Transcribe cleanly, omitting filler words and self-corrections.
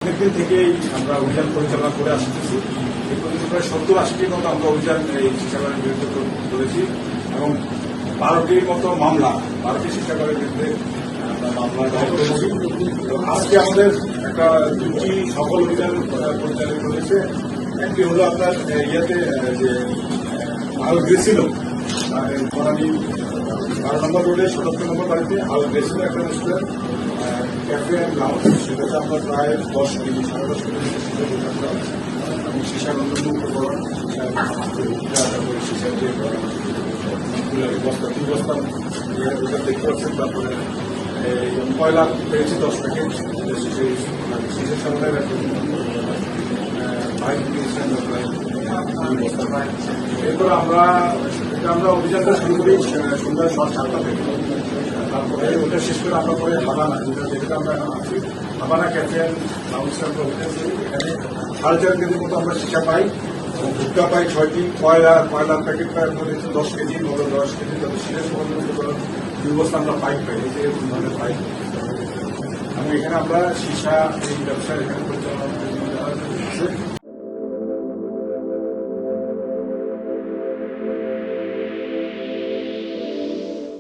অনেকদিন থেকেই আমরা অভিযান পরিচালনা করে আসতেছি। এই পর্যন্ত প্রায় 70-80টির মতো আমরা অভিযান এই শিক্ষাগারের বিরুদ্ধে করেছি এবং 12টির মতো মামলা 12টি শিক্ষাগারের বিরুদ্ধে আমরা মামলা দায়ের করেছি। তো আজকে আমাদের একটা দুটি সফল অভিযান পরিচালিত হয়েছে। একটি হলো আপনার ইয়েতে যে আরো গেছিল করানি 12 নম্বর রোডে 77 নম্বর বাড়িতে আরো গেছিল একটা রেস্টুরেন্ট ক্যাফে অ্যান্ড লাউঞ্জ, সেটাতে আমরা প্রায় 10 কেজি 10.5 কেজি এবং সীসা মুক্তকরণ সীসার যে বস্তা 2 বস্তা ওটা দেখতে পাচ্ছেন। তারপরে কয়লা পেয়েছি 10 প্যাকেট সীসের সামনে এরপর আমরা অভিযানটা শুরু করি সন্ধ্যা 7:30 থেকে। তারপরে ওটা শেষ করে আমরা পরে হাবানা যেটা আমরা আছি হাবানা ক্যাফে লাউঞ্জে আমরা উঠেছি। এখানে 4.5 কেজির মতো আমরা সীসা পাই এবং ভুট্টা পাই 6টি, কয়লার প্যাকেট পাই আপনার 10 কেজি, মতো 10 কেজি, তাদের সিরিয়াস পর্যন্ত 2 বস্তা আমরা পাইপ পাই। এই যে এরকম ধরনের পাইপ এবং এখানে আমরা সীসা এই ব্যবসা এখানে পরিচালনা